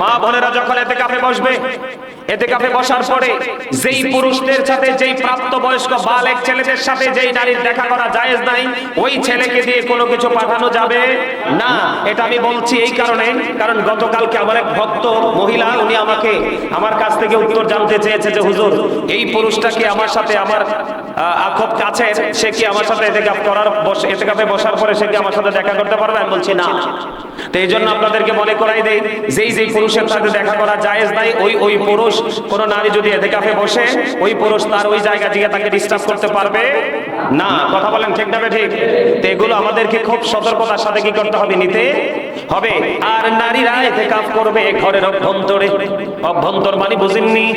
মা বোনেরা যখন ইতিকাফে বসবে, ইতিকাফে বসার পরে যেই পুরুষদের সাথে, যেই প্রাপ্তবয়স্ক বালেগ ছেলেদের সাথে যেই নারীর দেখা করা জায়েজ নাই, ওই ছেলেকে দিয়ে কোনো কিছু পাঠানো যাবে না। এটা আমি বলছি এই কারণে, কারণ গতকালকে আমার এক ভক্ত মহিলা, উনি আমাকে আমার কাছ থেকে উত্তর জানতে চেয়েছে যে হুজুর, এই পুরুষটা কি আমার সাথে, আমার খুব কাছে, সে কি আমার সাথে ইতিকাফে বসার পরে সে কি আমার সাথে দেখা করতে পারবে? আমি বলছি না। তো এই জন্য আপনাদেরকে মনে করাই দেই, যেই পুরুষের সাথে দেখা করা জায়েজ নাই, ওই পুরুষ, কোন নারী যদি ইতিকাফে বসে, ওই পুরুষ তার ওই জায়গা দিয়ে তাকে ডিস্টার্ব করতে পারবে না। কথা বলেন ঠিক না ঠিক? তো এগুলো আমাদেরকে খুব সতর্কতার সাথে কি করতে হবে, নিতে হবে। আর নারীরা ইতিকাফ করবে ঘরের অভ্যন্তরে। অভ্যন্তর মানে বুঝেননি?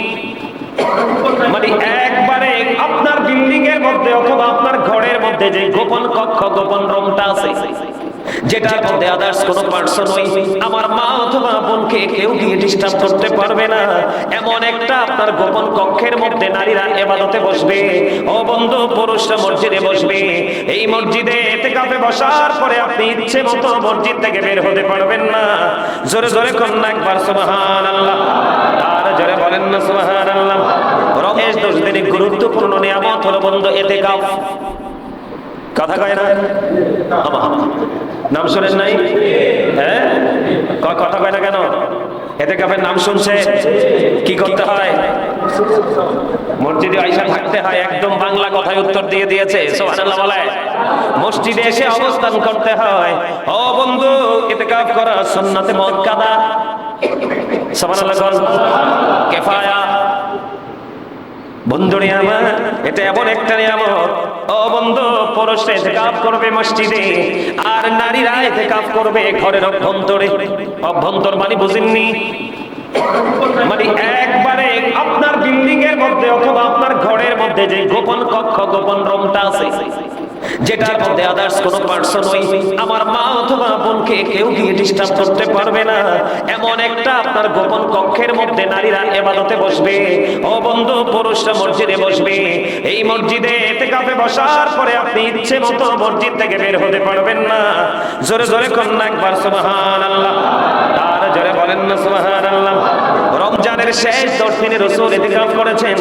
মানে একবারে আপনার বিল্ডিং এর মধ্যে অথবা আপনার ঘরের মধ্যে যে গোপন কক্ষ, গোপন রুমটা আছে, যেটার মধ্যে আদার্স কোনো পার্সন ওই আমার মা অথবা বোনকে কেউ গিয়ে ডিস্টার্ব করতে পারবে না, এমন একটা আপনার গোপন কক্ষের মধ্যে নারীরা ইবাদতে বসবে। ও বন্ধু, পুরুষরা মসজিদে বসবে। এই মসজিদে ইতিকাফে বসার পরে আপনি ইচ্ছে মতো মসজিদ থেকে বের হতে পারবেন না। জোরে জোরে কন্যা একবার সুবহানাল্লাহ, আর জোরে বলেন না সুবহানাল্লাহ। রমেশ 10 দিনের গুরুত্বপূর্ণ নিয়ামত হলো বন্ধু ইতিকাফ। কথা কয় না? নাম শুনেন নাই? হ্যাঁ, কথা কয় না কেন? ইতিকাফের নাম শুনছে? কি করতে হয়? মসজিদে আইসা থাকতে হয়। একদম বাংলা কথায় উত্তর দিয়ে দিয়েছে, সুবহানাল্লাহ বলে। মসজিদে এসে অবস্থান করতে হয়। ও বন্ধু, ইতিকাফ করা সুন্নাতে মুআক্কাদা। সুবহানাল্লাহ, কিফায়া। বন্ধুরে আমার, এটা এমন একটা নিয়ামত। ও বন্ধু, পুরুষরা ইতিকাফ করবে মসজিদে, আর নারীরা ইতিকাফ করবে ঘরের অভ্যন্তরে। অভ্যন্তর মানে বুঝেননি? মানে একবারে আপনার বিল্ডিং এর মধ্যে অথবা আপনার ঘরের মধ্যে যে গোপন কক্ষ, গোপন রুমটা আছে, যেটার মধ্যে আদার্স কোনো পার্সন ওই আমার মা অথবা বোনকে কেউ গিয়ে ডিস্টার্ব করতে পারবে না, এমন একটা আপনার গোপন কক্ষের মধ্যে নারীরা ইবাদতে বসবে। ও বন্ধু, পুরুষরা মসজিদে বসবে। এই মসজিদে ইতিকাফে বসার পরে আপনি ইচ্ছে মতো মসজিদ থেকে বের হতে পারবেন না। জোরে জোরে কন্যা একবার সুবহানাল্লাহ, আর জোরে বলেন না সুবহানাল্লাহ। রমজানের শেষ 10 দিনে রাসূল ইতিকাফ করেছেন।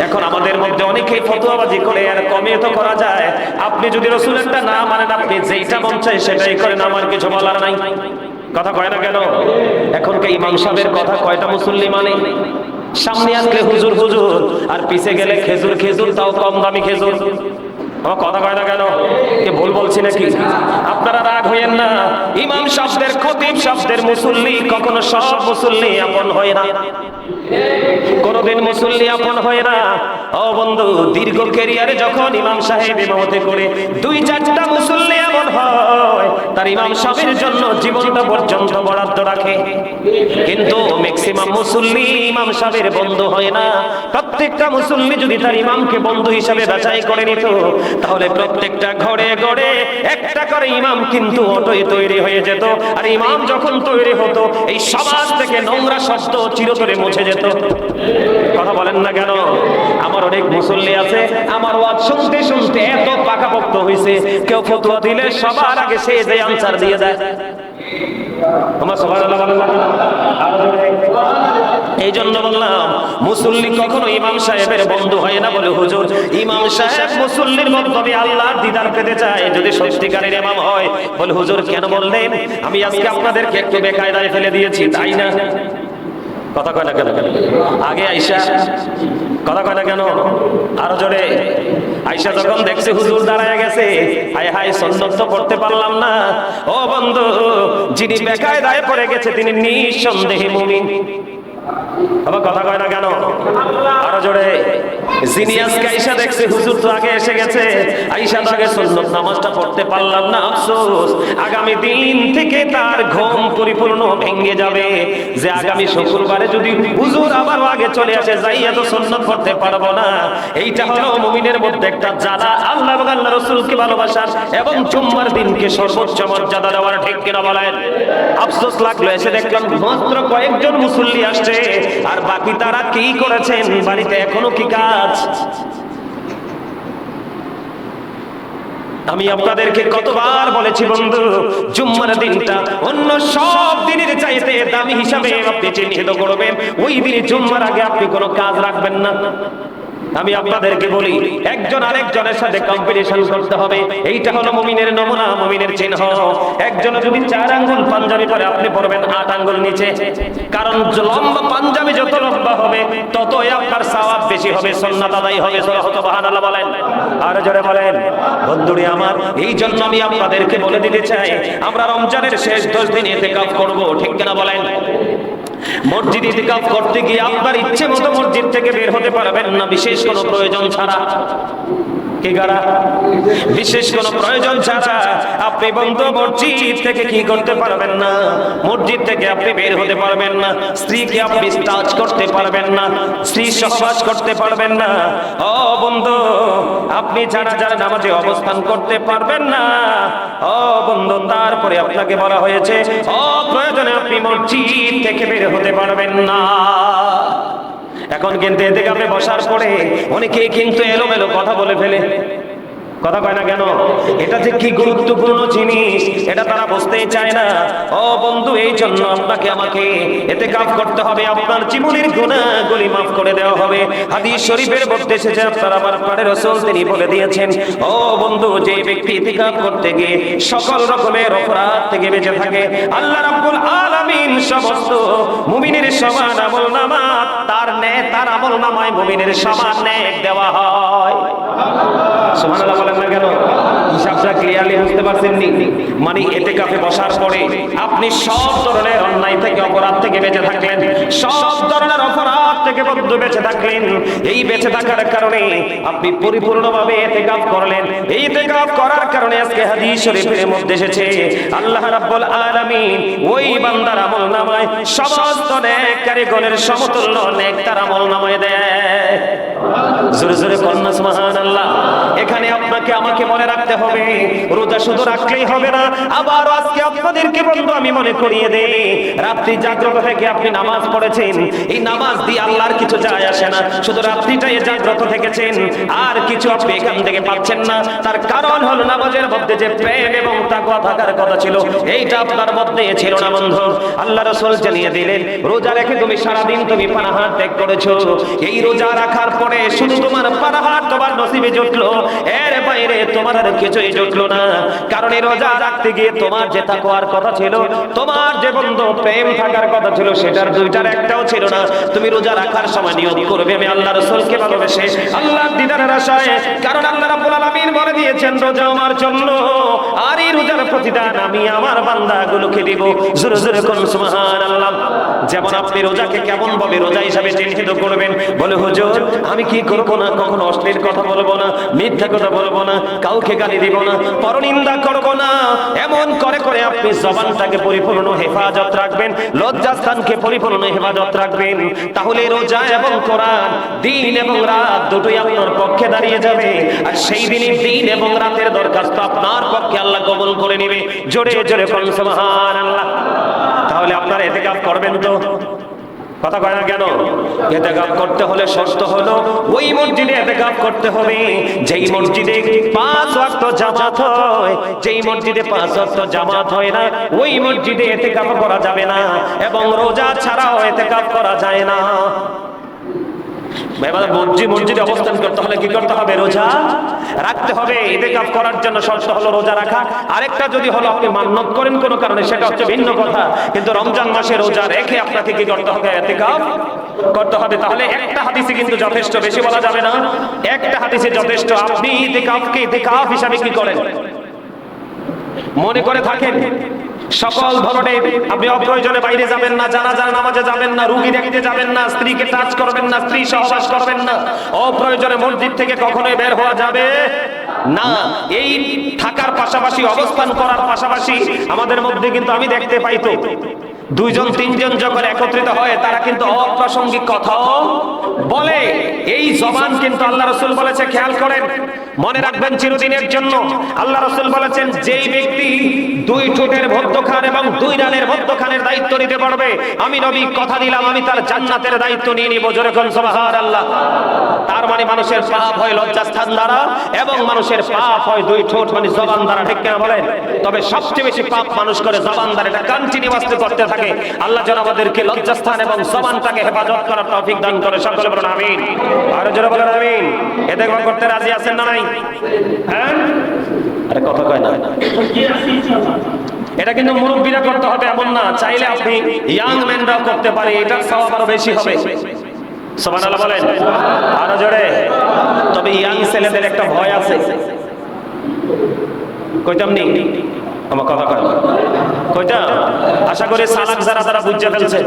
এখন আমাদের মধ্যে অনেকেই ফতোয়াবাজি করে, আর কমিয়ে তো করা যায়। আপনি যদি রাসূলেরটা না মানেন, আপনি যেটা মন চায় সেটাই করেন, আমার কিছু বলার নাই। কথা কয় না কেন? এখনকার ইমাম সাহেবের কথা কয়টা মুসল্লি মানে? সামনে আসলে হুজুর হুজুর, আর পিছে গেলে খেজুর খেজুর, তাও কম দামি খেজুর। কথা কয় না কেন? কে ভুল বলছি নাকি? আপনারা রাগ হইয়েন না। ইমাম সাহেবদের, খতিব সাহেবদের মুসল্লি কখনো সব মুসল্লি আপন হয় না, কোনদিন মুসল্লি আপন হয় না। ও বন্ধু, দীর্ঘ ক্যারিয়ারে যখন ইমাম সাহেব ইমামতি করে 2-4টা মুসল্লি এমন হয়, তার ইমাম সাহেবের জন্য জীবনটা পর্যন্ত বরাদ্দ রাখে। কিন্তু ম্যাক্সিমাম মুসল্লি ইমাম সাহেবের বন্ধু হয় না। প্রত্যেকটা মুসল্লি যদি তার ইমামকে বন্ধু হিসাবে বাছাই করে নিত, তাহলে প্রত্যেকটা ঘরে ঘরে একটা করে ইমাম কিন্তু অটোই তৈরি হয়ে যেত। আর ইমাম যখন তৈরি হতো, এই সমাজ থেকে নোংরা শব্দ চিরতরে মুছে যেত। কথা বলেন না কেন? আমার অনেক মুসল্লি আছে, আমার ওয়াজ শুনতে শুনতে এত পাকাপোক্ত হয়েছে, কেউ ফতোয়া দিলে সবার আগে সে যে আনসার দিয়ে দেয়। আমার সুবহানাল্লাহ বলেন না? এই জন্য বললাম, মুসল্লি কখনো ইমাম সাহেবের বন্ধু হয় না। বলে হুজুর, ইমাম সাহেব মুসল্লির মাধ্যমে আল্লাহর দিদার পেতে চায় যদি সত্যিকারের ইমাম হয়। বলে হুজুর, কেন বললেন? আমি আজকে আপনাদেরকে একটু বেকায়দায় ফেলে দিয়েছি, তাই না? কথা কয় না কেন? আগে আয়েশা, কথা কয় না কেন? আরো জোরে। আয়েশা যখন দেখছে হুজুর দাঁড়ায় গেছে, হায় হায়, সুন্নত তো পড়তে পারলাম না। ও বন্ধু, যিনি বেকায়দায় পড়ে গেছে তিনি নিঃসন্দেহে মুমিন। আবার কথা কয় না কেন? আরো জোরে। যিনি আজকে আয়েশা দেখছে হুজুর তো আগে এসে গেছে, আয়েশা তো আগে সুন্নত নামাজটা পড়তে পারলাম না, আফসোস, আগামী দিন থেকে তার ঘুম পরিপূর্ণ ভেঙে যাবে যে আগামী শুক্রবারে যদি হুজুর আবার আগে চলে আসে, যাইয়া তো সুন্নত পড়তে পারবো না। এইটা হলো মুমিনের মধ্যে একটা জ্বালা, আল্লাহ এবং আল্লাহ রাসূলকে ভালোবাসার এবং জুম্মার দিনকে সর্বোচ্চ মর্যাদা দেওয়ার। ঠিক কিনা বলেন? আফসোস লাগলো, এসে দেখলাম মাত্র কয়েকজন মুসল্লি আসছে, আর বাকি তারা কি করেছেন? বাড়িতে এখনো কি কাজ? আমি আপনাদেরকে কতবার বলেছি বন্ধু, জুম্মার দিনটা অন্য সব দিনের চাইতে দামি হিসাবে আপনি চিহ্নিত করবেন। ওই দিনে জুম্মার আগে আপনি কোনো কাজ রাখবেন না। আমি আপনাদেরকে বলি, একজন আরেকজনের সাথে কম্পিটিশন করতে হবে। এইটা হলো মুমিনের নমুনা, মুমিনের চিহ্ন। একজন যদি 4 আঙ্গুল পাঞ্জাবি পরে, আপনি পরবেন 8 আঙ্গুল নিচে। কারণ লম্বা পাঞ্জাবি যত লম্বা হবে ততই আপনার সওয়াব বেশি হবে, সুন্নাত আদায় হবে। সুবহানাল্লাহ বলেন, আর জোরে বলেন। বন্ধুরে আমার, এই জন্য আমি আপনাদেরকে বলে দিতে চাই, আমরা রমজানের শেষ 10 দিন ইতিকাফ করব, ঠিক কিনা বলেন? মসজিদে ইতিকাফ করতে গিয়ে আপনার ইচ্ছে মতো মসজিদ থেকে বের হতে পারবেন না, বিশেষ কোনো প্রয়োজন ছাড়া। কি করা? বিশেষ কোনো প্রয়োজন ছাড়া আপনি বন্ধু মসজিদ থেকে কি করতে পারবেন না, মসজিদ থেকে আপনি বের হতে পারবেন না। স্ত্রীকে আপনি টাচ করতে পারবেন না, স্ত্রী সহবাস করতে পারবেন না। ও বন্ধু, আপনি জানাজার নামাজে অবস্থান করতে পারবেন না। ও বন্ধু, তারপরে আপনাকে বলা হয়েছে প্রয়োজনে আপনি মসজিদ থেকে বের হতে পারবেন না। এখন কিন্তু ইতিকাফে বসার পরে অনেকেই কিন্তু এলোমেলো কথা বলে ফেলে। কথা কয় না কেন? এটা যে কি গুরুত্বপূর্ণ জিনিস এটা তারা বুঝতেই চায় না। ও বন্ধু, এই জন্য আপনাকে আমাকে ইতিকাফ করতে হবে, আপনার জীবনের গুনাহগুলি মাফ করে দেওয়া হবে। হাদিস শরীফের মধ্যে এসেছে, আপনার প্রাণের রাসূল তিনি বলে দিয়েছেন, ও বন্ধু, যে ব্যক্তি ইতিকাফ করতে গিয়ে সকল রকমের অপরাধ থেকে বেঁচে থাকে, আল্লাহ রাব্বুল আলামিন সমস্ত মুমিনের সমান আমলনামা তার আমলনামায় মুমিনের সমান নেক দেওয়া হয়। সুবহানাল্লাহ বলেন না কেন? হিসাবটা ক্লিয়ারলি বুঝতে পারছেন নি? মানে ইতিকাফে বসার পরে আপনি সব ধরনের অন্যায় থেকে, অপরাধ থেকে বেঁচে থাকলেন, সব ধরনের অপরাধ থেকে বন্ধু বেঁচে থাকলেন। এই বেঁচে থাকার কারণে আপনি পরিপূর্ণভাবে ইতিকাফ করলেন। এই ইতিকাফ করার কারণে আজকে হাদিস শরীফের মধ্যে এসেছে, আল্লাহ রাব্বুল আলামিন ওই বান্দার আমলনামায় সমস্ত নেককারীগণের সমতুল্য নেক তার আমলনামায় দেয়। জোরে জোরে কন্যা সুবহানাল্লাহ। এখানে আপনাকে আমাকে মনে রাখতে হবে, রোজা শুধু রাখলেই হবে না। আবার আজকে আপনাদেরকে বন্ধু আমি মনে করিয়ে দেই, রাত্রি জাগ্রত থেকে আপনি নামাজ পড়েছেন, এই নামাজ দিয়ে আল্লাহর কিছু যায় আসে না। শুধু রাত্রিটাই জাগ্রত থেকেছেন, আর কিছু আপনি এখান থেকে পাচ্ছেন না। তার কারণ হলো নামাজের মধ্যে যে প্রেম এবং তাকওয়া থাকার কথা ছিল, এইটা আপনার মধ্যে ছিল না বন্ধু। আল্লাহ রাসূল জানিয়ে দিলেন, রোজা রেখে তুমি সারাদিন তুমি পানাহার ত্যাগ করেছো। এই রোজা রাখার পরে শুধু তোমার পানাহার তোমার নসিবে জুটলো, এর বাইরে তোমার আর কিছুই জুটলো না। কারণ এই রোজা রাখতে গিয়ে তোমার যে তাকওয়ার কথা ছিল, তোমার যে বন্ধু প্রেম থাকার কথা ছিল, সেটার দুইটার একটাও ছিল না। তুমি রোজা রাখার সময় নিয়ত করবে আমি আল্লাহ রাসূলকে ভালোবেসে, আল্লাহর দিদারের আশায়। কারণ আল্লাহ রাব্বুল আলামিন বলে দিয়েছেন, রোজা আমার জন্য, আর এই রোজার প্রতিদান আমি আমার বান্দাগুলোকে দিব। জোরে জোরে কোন সুবহানাল্লাহ। যেমন আপনি রোজাকে কেমন ভাবে রোজা হিসাবে চিহ্নিত করবেন? বলে, হুজুর আমি কি করব না, কখনো অশ্লীল কথা বলবো না, মিথ্যা কথা বলবো না, কাউকে গালি দিব না, পরনিন্দা করব না। এমন করে করে আপনি জবানটাকে পরিপূর্ণ হেফাজত রাখবেন, লজ্জাস্থানকে পরিপূর্ণ হেফাজত রাখবেন। তাহলে রোজা এবং কোরআন, দিন এবং রাত দুটোই আপনার পক্ষে দাঁড়িয়ে যাবে। আর সেই দিনই দিন এবং রাতের দরখাস্ত আপনার পক্ষে আল্লাহ কবুল করে নেবে। জোরে জোরে বলুন সুবহানাল্লাহ। তাহলে আপনারা ইতিকাফ করবেন তো? কথা কয় না কেন? ইতিকাফ করতে হলে শর্ত হলো ওই মসজিদে ইতিকাফ করতে হবে যেই মসজিদে 5 ওয়াক্ত জামাত হয়। যেই মসজিদে 5 ওয়াক্ত জামাত হয় না, ওই মসজিদে ইতিকাফ করা যাবে না, এবং রোজা ছাড়াও ইতিকাফ করা যায় না। মসজিদে অবস্থান করতে হলে কি করতে হবে? রোজা রাখতে হবে। ইতিকাফ করার জন্য শর্ত হলো রোজা রাখা। আরেকটা যদি হলো আপনি মান্নত করেন কোনো কারণে, সেটা হচ্ছে ভিন্ন কথা। কিন্তু রমজান মাসে রোজা রেখে আপনাকে কি করতে হবে? ইতিকাফ করতে হবে। তাহলে একটা হাদিসে কিন্তু যথেষ্ট, বেশি বলা যাবে না, একটা হাদিসে যথেষ্ট। আপনি ইতিকাফকে ইতিকাফ হিসাবে কি করেন? মনে করে থাকেন। সকল ধরনের আপনি অপ্রয়োজনে বাইরে যাবেন না, জানাজার নামাজে যাবেন না, রোগী দেখতে যাবেন না, স্ত্রীকে টাচ করবেন না, স্ত্রী সহবাস করবেন না, অপ্রয়োজনে মসজিদ থেকে কখনোই বের হওয়া যাবে না। এই থাকার পাশাপাশি, অবস্থান করার পাশাপাশি আমাদের মধ্যে কিন্তু আমি দেখতে পাই তো 2জন 3জন যখন একত্রিত হয়, তারা কিন্তু অপ্রাসঙ্গিক কথাও বলে। এই জবান কিন্তু আল্লাহ রাসূল বলেছে, খেয়াল করেন, মনে রাখবেন চিরদিনের জন্য। আল্লাহ রাসূল বলেছেন, যেই ব্যক্তি দুই ঠোঁটের মধ্যখান এবং দুই রানের মধ্যখানের দায়িত্ব নিতে পারবে, আমি নবী কথা দিলাম আমি তার জান্নাতের দায়িত্ব নিয়ে নিব। জোরে কোন সুবহানাল্লাহ। তার মানে মানুষের পাপ হয় লজ্জাস্থান দ্বারা এবং মানুষের পাপ হয় দুই ঠোঁট মানে জবান দ্বারা, ঠিক কিনা বলেন? তবে সবচেয়ে বেশি পাপ মানুষ করে জবান দ্বারা, এটা কন্টিনিউয়াসলি করতে থাকে। আল্লাহ যেন আমাদেরকে লজ্জাস্থান এবং জবানটাকে হেফাজত করার তৌফিক দান করে। সকলে বলুন আমিন। আর জোরে বলেন আমিন। এতে করতে রাজি আছেন না নাই? হ্যাঁ, আরে কথা কয় না। এটা কিন্তু মুরব্বীরা করতে হবে এমন না, চাইলে আপনি ইয়াং ম্যানরাও করতে পারে, এটার সওয়াব আরো বেশি হবে। সুবহানাল্লাহ বলেন আরো জোরে। তবে ইয়াং ছেলেদের একটা ভয় আছে, কইতাম নি আমার কথা কয় কইতাম। আশা করি সালাক যারা তারা বুঝতে ফেলছে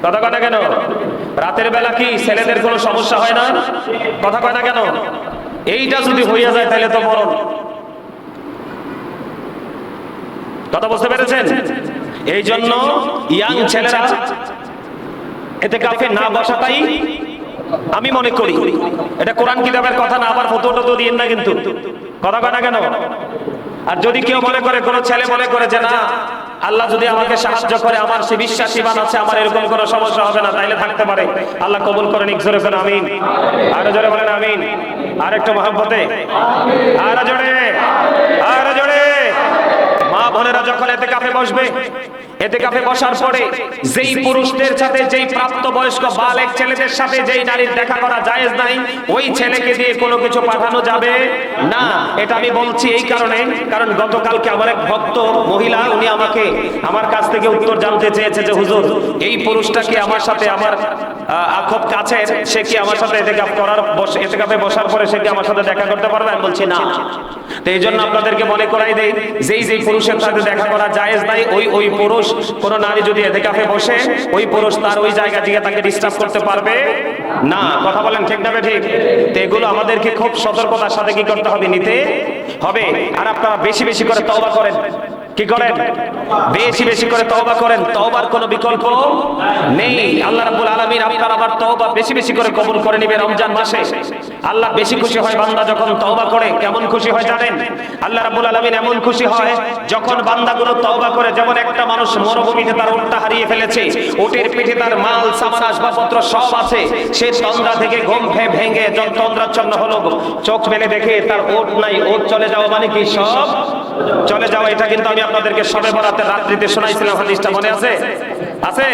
কথা কয় না কেন? রাতের বেলা কি ছেলেদের কোনো সমস্যা হয় না? কথা কয় না কেন? এইটা যদি হইয়া যায় তাহলে তো মরণ। কথা বুঝতে পেরেছেন? এই জন্য ইয়াং ছেলেরা ইতিকাফে না বসাটাই আমি মনে করি, এটা কোরআন কিতাবের কথা না, আবার ফতোয়া তো দিয়েন না কিন্তু। কথা কয় না কেন? আর যদি কেউ মনে করে, কোন ছেলে মনে করে যে না আল্লাহ যদি আমাকে সাহায্য করে, আমার সে বিশ্বাসীবান আছে, আমার এরকম কোনো সমস্যা হবে না, তাইলে থাকতে পারে। আল্লাহ কবুল করেন। জোরে বলেন আমিন। আরো জোরে বলেন আমিন। আর একটু মহব্বতে আরো জোরে, আরো জোরে। মা বোনেরা যখন ইতিকাফে বসবে, ইতিকাফে বসার পরে যেই পুরুষদের সাথে, যেই প্রাপ্তবয়স্ক বালেগ ছেলেদের সাথে যেই নারীর দেখা করা জায়েজ নাই, ওই ছেলেকে দিয়ে কোনো কিছু পাঠানো যাবে না। এটা আমি বলছি এই কারণে, কারণ গতকালকে আমার এক ভক্ত মহিলা, উনি আমাকে আমার কাছ থেকে উত্তর জানতে চেয়েছে যে হুজুর, এই পুরুষটা কি আমার সাথে, আমার খুব কাছের, সে কি আমার সাথে ইতিকাফে বসার পরে সে কি আমার সাথে দেখা করতে পারবে? আমি বলছি না। তো এই জন্য আপনাদেরকে মনে করাই দেই, যেই পুরুষের সাথে দেখা করা জায়েজ নাই, ওই পুরুষ, কোন নারী যদি ইতিকাফে বসে, ওই পুরুষ তার ওই জায়গা থেকে তাকে ডিস্টার্ব করতে পারবে না। কথা বলেন ঠিক না ঠিক? তো এগুলো আমাদেরকে খুব সতর্কতার সাথে কি করতে হবে, নিতে হবে। আর আপনারা বেশি বেশি করে তওবা করেন। কি করেন? বেশি বেশি করে তওবা করেন। তওবার কোনো বিকল্প নেই। আল্লাহ রাব্বুল আলামিন আপনার আবার তওবা বেশি বেশি করে কবুল করে নেবে রমজান মাসে। আল্লাহ বেশি খুশি হয় বান্দা যখন তওবা করে। কেমন খুশি হয় জানেন? আল্লাহ রাব্বুল আলামিন এমন খুশি হয় যখন বান্দাগুলো তওবা করে। যেমন একটা মানুষ মরুভূমিতে তার উটটা হারিয়ে ফেলেছে, উটের পিঠে তার মাল সামান আসবাবপত্র সব আছে, সে তন্দ্রা থেকে ঘুম ভেঙে তন্দ্রাচ্ছন্ন হলো, চোখ মেলে দেখে তার উট নাই। উট চলে যাওয়া মানে কি? সব চলে যাওয়া। এটা কিন্তু আমি আপনাদেরকে শবে বরাতের রাত্রিতে শোনাইছিলাম, হাদিসটা মনে আছে? আছে?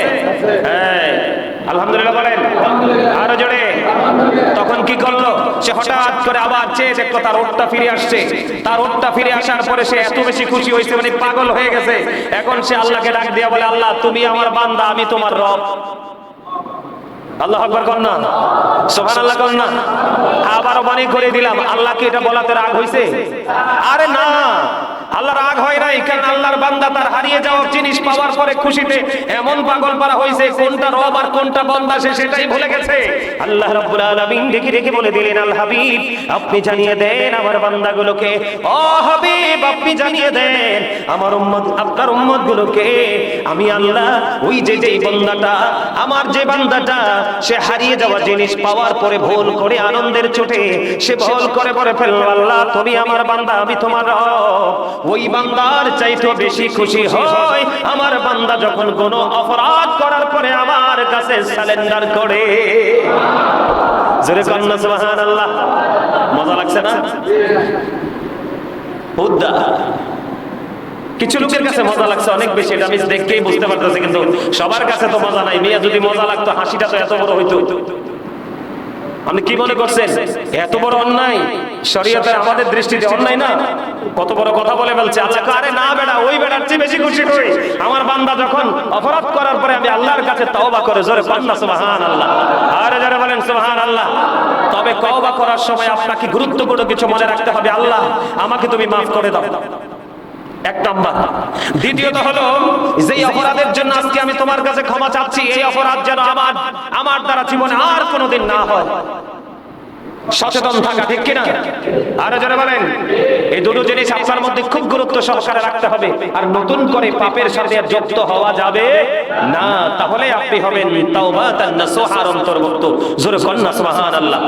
হ্যাঁ, আলহামদুলিল্লাহ বলেন আরো জোরে। তখন কি করলো? সে হঠাৎ করে আবার চেয়ে দেখলো তার উটটা ফিরে আসছে। তার উটটা ফিরে আসার পরে সে এত বেশি খুশি হয়েছে, মানে পাগল হয়ে গেছে। এখন সে আল্লাহকে ডাক দিয়া বলে, আল্লাহ তুমি আমার বান্দা, আমি তোমার রব। আল্লাহু আকবার কর না, সুবহানাল্লাহ কর না। আবারও বাণী করে দিলাম, আল্লাহ কি এটা বলাতে রাগ হইছে? আরে না, আল্লাহ রাগ হয় নাই, কারণ আল্লাহর বান্দা তার হারিয়ে যাওয়া জিনিস পাওয়ার পরে খুশিতে এমন পাগল পারা হয়েছে, কোনটা রব আর কোনটা বান্দা সে সেটাই ভুলে গেছে। আল্লাহ রাব্বুল আলামিন ডেকে ডেকে বলে দিলেন, আল হাবিব আপনি জানিয়ে দেন আমার বান্দাগুলোকে, ও হাবিব আপনি জানিয়ে দেন আমার উম্মত, আপনার উম্মতগুলোকে আমি আল্লাহ ওই যেই বান্দাটা, আমার যে বান্দাটা সে হারিয়ে যাওয়া জিনিস পাওয়ার পরে ভুল করে আনন্দের চোটে সে ভুল করে বলে ফেলল, আল্লাহ তুমি আমার বান্দা, আমি তোমার রব। ওই বান্দার চাইতে বেশি খুশি হয় আমার বান্দা যখন কোনো অপরাধ করার পরে আমার কাছে সারেন্ডার করে। জোরে কন্না সুবহানাল্লাহ। মজা লাগছে না? হুদ্দা কিছু লোকের কাছে মজা লাগছে অনেক বেশি, এটা আমি দেখতেই বুঝতে পারতেছি, কিন্তু সবার কাছে তো মজা নাই। মিয়া যদি মজা লাগতো হাসিটা তো এত বড় হইতো। আপনি কি মনে করছেন এত বড় অন্যায়? শরীয়তের আমাদের দৃষ্টিতে অন্যায় না? কত বড় কথা বলে ফেলছে। আল্লাহ আরে না বেটা, ওই বেটার চেয়ে বেশি খুশি হই আমার বান্দা যখন অপরাধ করার পরে আমি আল্লাহর কাছে তওবা করে। জোরে কন্না সুবহানাল্লাহ। আরে যারা বলেন সুবহানাল্লাহ। তবে তওবা করার সময় আপনাকে গুরুত্বপূর্ণ কিছু মনে রাখতে হবে, আল্লাহ আমাকে তুমি মাফ করে দাও, এক নাম্বার। দ্বিতীয়ত হলো, যে অপরাধের জন্য আজকে আমি তোমার কাছে ক্ষমা চাচ্ছি, এই অপরাধ যেন আমার দ্বারা জীবনে আর কোনোদিন না হয়। সচেতন থাকা, ঠিক কিনা? আরো যারা বলেন, এই দুটো জিনিস আপনার মধ্যে খুব গুরুত্ব সহকারে রাখতে হবে। আর নতুন করে পাপের সাথে যুক্ত হওয়া যাবে না, তাহলে আপনি হবেন তাওবাতান নাসুহার অন্তর্ভুক্ত। জোরে কন্না সুবহানাল্লাহ।